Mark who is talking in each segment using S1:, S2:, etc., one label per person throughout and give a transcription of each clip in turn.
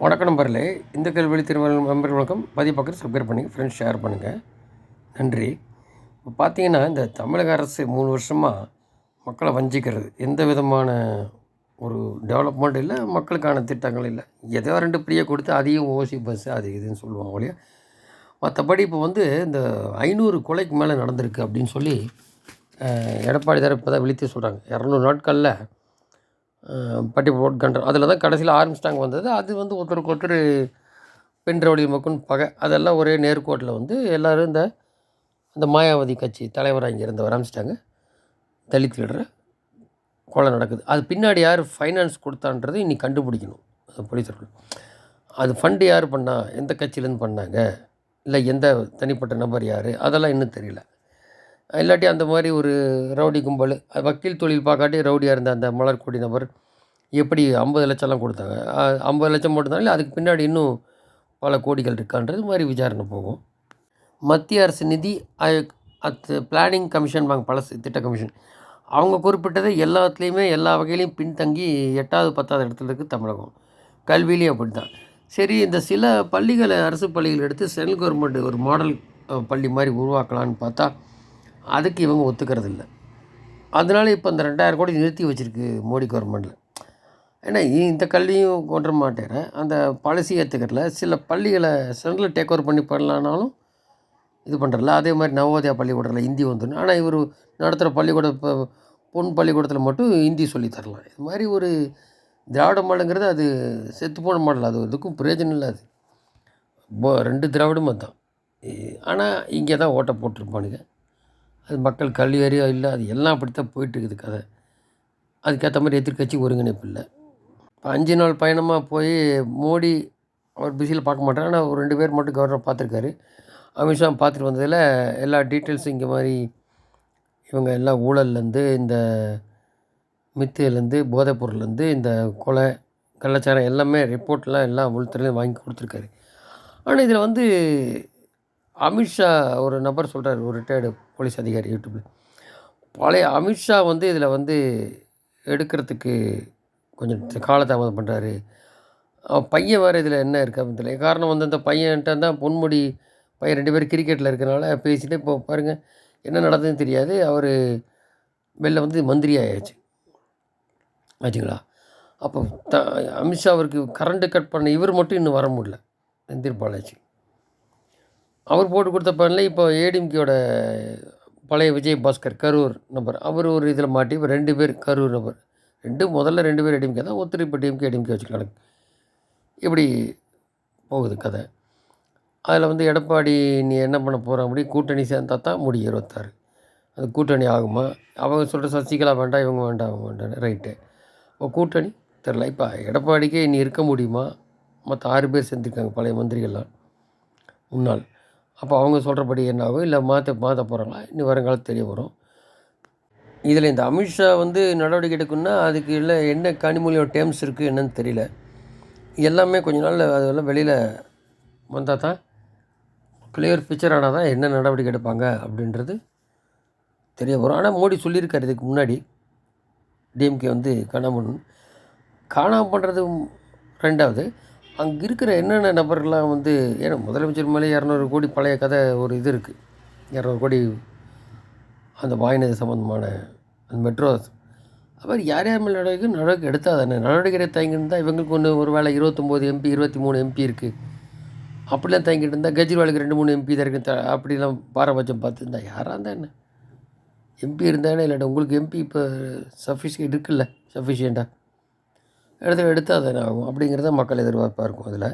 S1: வணக்கம் நண்பர்களே. இந்த கேள்வி திருமணம் நண்பர்கள் வணக்கம். பதிவு பக்கத்தில் சப்ஸ்கிரைப் பண்ணுங்கள், ஃப்ரெண்ட்ஸ் ஷேர் பண்ணுங்கள். நன்றி. இப்போ பார்த்தீங்கன்னா, இந்த தமிழக அரசு 3 வருஷமாக மக்களை வஞ்சிக்கிறது. எந்த விதமான ஒரு டெவலப்மெண்ட் இல்லை, மக்களுக்கான திட்டங்கள் இல்லை. ஏதோ 2 ஃப்ரீயாக கொடுத்து அதையும் ஓசி பஸ்ஸு அது இதுன்னு சொல்லுவாங்க ஒழிய, மற்றபடி இப்போ இந்த 500 கொலைக்கு மேலே நடந்திருக்கு அப்படின்னு சொல்லி எடப்பாடி தரப்பு இப்போ தான் விழித்து சொல்கிறாங்க. 200 நாட்களில் பட்டி போட் கண்டோம். அதில் தான் கடைசியில் ஆரம்பிச்சிட்டாங்க வந்தது. அது ஒருத்தருக்கு ஒருத்தர் பெண் ரவுடி மக்குன்னு பகை. அதெல்லாம் ஒரே நேர்கோட்டில் எல்லோரும் இந்த மாயாவதி கட்சி தலைவராக இங்கே இருந்தவர் ஆரம்பிச்சிட்டாங்க. தலித் லீடரை கொலை நடக்குது. அது பின்னாடி யார் ஃபைனான்ஸ் கொடுத்தான்றது இன்றைக்கி கண்டுபிடிக்கணும் போலீஸர்கள். அது ஃபண்டு யார் பண்ணா, எந்த கட்சியிலேருந்து பண்ணாங்க, இல்லை எந்த தனிப்பட்ட நபர் யார், அதெல்லாம் இன்னும் தெரியல. இல்லாட்டி அந்த மாதிரி ஒரு ரவுடி கும்பல், வக்கீல் தொழில் பார்க்காட்டி ரவுடியாக இருந்த அந்த மலர்கொடி நபர் எப்படி 50 லட்சம்லாம் கொடுத்தாங்க. 50 லட்சம் மட்டும்தான், இல்லை அதுக்கு பின்னாடி இன்னும் பல கோடிகள் இருக்கான்றது மாதிரி விசாரணை போகும். மத்திய அரசு நிதி ஆயோக் பிளானிங் கமிஷன் பழசு திட்ட கமிஷன் அவங்க குறிப்பிட்டதை எல்லாத்துலேயுமே எல்லா வகையிலையும் பின்தங்கி 8வது 10வது இடத்துல இருக்குது தமிழகம். கல்வியிலையும் அப்படி தான். சரி, இந்த சில பள்ளிகளை அரசு பள்ளிகள் எடுத்து சென்ட்ரல் கவர்மெண்ட் ஒரு மாடல் பள்ளி மாதிரி உருவாக்கலான்னு பார்த்தா அதுக்கு இவங்க ஒத்துக்கிறது இல்லை. அதனால இப்போ இந்த 2000 கோடி நிறுத்தி வச்சுருக்கு மோடி கவர்மெண்ட்டில். ஏன்னா இந்த கல்வியும் கொண்டு மாட்டேறேன், அந்த பாலிசி ஏற்றுக்கிறல. சில பள்ளிகளை சென்ட்ரலில் டேக் ஓவர் பண்ணி பண்ணலான்னாலும் இது பண்ணுறல. அதே மாதிரி நவோதயா பள்ளிக்கூடத்தில் ஹிந்தி வந்துடும். ஆனால் இவர் நடத்துகிற பள்ளிக்கூடம் இப்போ பொன் பள்ளிக்கூடத்தில் மட்டும் ஹிந்தி சொல்லித்தரலாம். இது மாதிரி ஒரு திராவிட மாடலுங்கிறது அது செத்துப்போன மாடல். அது இதுக்கும் பிரயோஜனம் இல்லை. அது 2 திராவிடமும் அதுதான். ஆனால் இங்கே தான் ஓட்டை போட்டிருப்பானுங்க. அது மக்கள் கல்வி அறியோ இல்லை, அது எல்லாம் அப்படித்தான் போயிட்டுருக்குது கதை. அதுக்கேற்ற மாதிரி எதிர்கட்சி ஒருங்கிணைப்பு இல்லை. இப்போ 5 நாள் பயணமாக போய் மோடி அவர் பிஸியில் பார்க்க மாட்டார். ஆனால் ஒரு 2 பேர் மட்டும் கவர்னர் பார்த்துருக்காரு. அமித்ஷா பார்த்துட்டு வந்ததில் எல்லா டீட்டெயில்ஸும் இங்கே மாதிரி இவங்க எல்லாம் ஊழல்லேருந்து, இந்த மித்துலேருந்து, போதைப்பொருள்லேருந்து, இந்த கொலை கள்ளச்சாரம் எல்லாமே ரிப்போர்ட்லாம் எல்லாம் உள்துறையிலும் வாங்கி கொடுத்துருக்காரு. ஆனால் இதில் அமித்ஷா ஒரு நபர் சொல்கிறார், ஒரு ரிட்டையர்டு போலீஸ் அதிகாரி யூடியூப்பில். பழைய அமித்ஷா இதில் எடுக்கிறதுக்கு கொஞ்சம் காலதாமதம் பண்ணுறாரு. பையன் வேறு இதில் என்ன இருக்குது அப்படின்னு தெரியல. காரணம் அந்த பையன்கிட்ட தான் பொன்முடி பையன் 2 பேர் கிரிக்கெட்டில் இருக்கிறனால பேசிட்டு இப்போ பாருங்கள் என்ன நடந்ததுன்னு தெரியாது. அவர் வெளில மந்திரி ஆயாச்சு ஆச்சுங்களா. அப்போ அமித்ஷா அவருக்கு கரண்ட்டு கட் பண்ண இவர் மட்டும் இன்னும் வர முடியல, செந்தில் பாலாஜி. அவர் போட்டு கொடுத்த பண்ணல. இப்போ ஏடிஎம்கேயோட பழைய விஜயபாஸ்கர் கரூர் நபர், அவர் ஒரு இதில் மாட்டி இப்போ 2 பேர் கரூர் நபர். முதல்ல 2 பேர் ஏடிஎம்கே தான், ஒருத்தர் இப்போ டிஎம்கே வச்சுக்கலாம். இப்படி போகுது கதை. அதில் எடப்பாடி நீ என்ன பண்ண போகிற அப்படி கூட்டணி சேர்ந்தால் தான் முடியும் 26. அது கூட்டணி ஆகுமா? அவங்க சொல்கிற சசிகலா வேண்டாம், இவங்க வேண்டாம், அவங்க வேண்டாம், ரைட்டு. இப்போ கூட்டணி தெரில. இப்போ எடப்பாடிக்கே இனி இருக்க முடியுமா? மற்ற 6 பேர் சேர்ந்துருக்காங்க பழைய மந்திரிகள்லாம் முன்னாள். அப்போ அவங்க சொல்கிறபடி என்ன ஆகும், இல்லை மாற்ற போகிறாங்களா, இன்னும் வருங்காலத்து தெரிய வரும். இதில் இந்த அமித்ஷா நடவடிக்கை எடுக்கணும்னா அதுக்கு இல்லை என்ன கனிமொழியோட டேர்ம்ஸ் இருக்குது என்னன்னு தெரியல. எல்லாமே கொஞ்ச நாள் அதெல்லாம் வெளியில் வந்தால் தான் கிளியர் பிக்சர் ஆனால் தான் என்ன நடவடிக்கை எடுப்பாங்க அப்படின்றது தெரிய வரும். ஆனால் மோடி சொல்லியிருக்காரு இதுக்கு முன்னாடி டிஎம்கே காணாமல் பண்ணுறது 2வது. அங்கே இருக்கிற என்னென்ன நபர்கள்லாம் ஏன்னா முதலமைச்சர் மேலே 200 கோடி பழைய கதை ஒரு இது இருக்குது. 200 கோடி அந்த வாய்னது சம்மந்தமான அந்த மெட்ரோ. அது மாதிரி யார் மேலே நடவடிக்கை எடுத்தால் தானே. நடவடிக்கை தயங்கிட்டு இருந்தால் இவங்களுக்கு ஒரு வேளை 29 எம்பி 23 எம்பி இருக்குது. அப்படிலாம் தயங்கிட்டு இருந்தால் கெஜ்ரிவாலுக்கு 2-3 எம்பி தான் இருக்குது. அப்படிலாம் பாரபட்சம் பார்த்துருந்தா யாராக இருந்தால் என்ன, எம்பி இருந்தானே இல்லாட்ட உங்களுக்கு எம்பி இப்போ சஃபிஷியன்ட் இருக்குல்ல, சஃபிஷியண்ட்டாக எடுத்தால் தானே ஆகும். அப்படிங்கிறத மக்கள் எதிர்பார்ப்பாக இருக்கும். அதில்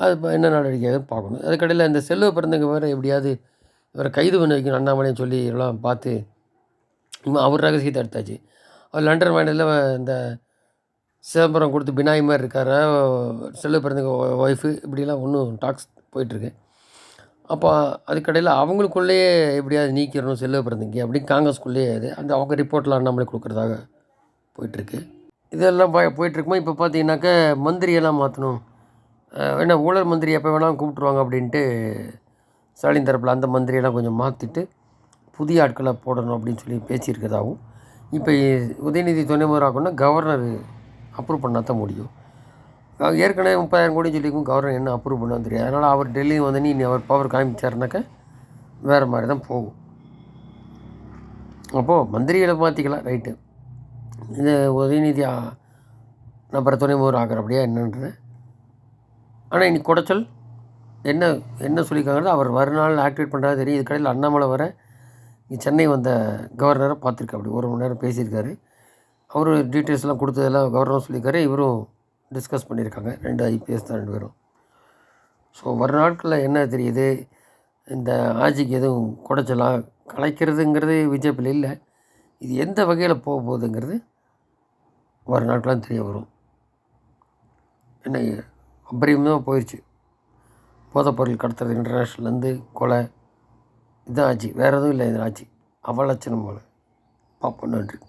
S1: அது இப்போ என்ன நடவடிக்கையாக பார்க்கணும். அதுக்கடையில் இந்த செல்வ பிறந்தவங்க வேறு எப்படியாவது இவரை கைது பண்ணி வைக்கணும் அண்ணாமலைன்னு சொல்லி எல்லாம் பார்த்து அவர் ரகசியத்தை எடுத்தாச்சு. அவர் லண்டன் வாங்கினதில் இந்த சிதம்பரம் கொடுத்து பினாய் மாதிரி இருக்கார் செல்வ பிறந்தவங்க ஒய்ஃபு, இப்படிலாம் ஒன்றும் டாக்ஸ் போயிட்டுருக்கு. அப்போ அதுக்கடையில் அவங்களுக்குள்ளேயே எப்படியாவது நீக்கிடணும் செல்வ பிறந்தங்க அப்படின்னு காங்கிரஸ்குள்ளேயே அந்த அவங்க ரிப்போர்ட்லாம் அண்ணாமலை கொடுக்குறதாக போயிட்டுருக்கு. இதெல்லாம் போயிட்டுருக்குமா. இப்போ பார்த்தீங்கன்னாக்க மந்திரியெல்லாம் மாற்றணும், ஏன்னா ஊழல் மந்திரி எப்போ வேணாலும் கூப்பிட்ருவாங்க அப்படின்ட்டு ஸ்டாலின் தரப்பில் அந்த மந்திரியெல்லாம் கொஞ்சம் மாற்றிட்டு புதிய ஆட்களை போடணும் அப்படின்னு சொல்லி பேசியிருக்கிறதாகவும். இப்போ உதயநிதி துணை முதல்வர் ஆகணும்னா கவர்னர் அப்ரூவ் பண்ணால் தான் முடியும். ஏற்கனவே 30,000 கோடி சொல்லியிருக்கும் கவர்னர் என்ன அப்ரூவ் பண்ண தெரியாது. அதனால் அவர் டெல்லியும் வந்து நீ அவர் பவர் காமிச்சாருனாக்கா வேறு மாதிரி தான் போகும். அப்போது மந்திரிகளை மாற்றிக்கலாம், ரைட்டு. இது உதயநிதி நபரை துணை முதல்வர் ஆக்கிறபடியா என்னன்றது. ஆனால் இன்னைக்கு குடைச்சல் என்ன என்ன சொல்லியிருக்காங்கிறது அவர் மறுநாள் ஆக்டிவேட் பண்ணுறதா தெரியும். இது கடையில் அண்ணாமலை வர சென்னை வந்த கவர்னரை பார்த்துருக்கா, அப்படி 1 மணி நேரம் பேசியிருக்காரு. அவரும் டீட்டெயில்ஸ்லாம் கொடுத்ததெல்லாம் கவர்னரும் சொல்லியிருக்காரு, இவரும் டிஸ்கஸ் பண்ணியிருக்காங்க. 2 ஐபிஎஸ் தான் 2 பேரும். ஸோ வர நாட்களில் என்ன தெரியுது, இந்த ஆட்சிக்கு எதுவும் குடைச்சலாக கலைக்கிறதுங்கிறது பிஜேபியில் இல்லை. இது எந்த வகையில் போக போகுதுங்கிறது வர நாட்களாக தெரிய வரும். என்ன அபரிமிதமாக போயிடுச்சு. போதைப்பொருள் கடத்துறது இன்டர்நேஷ்னல்லேருந்து கொலை, இதுதான் ஆச்சு, வேறு எதுவும் இல்லை. இது ஆச்சு அவலட்சணம் போல். பார்ப்போம். நன்றி.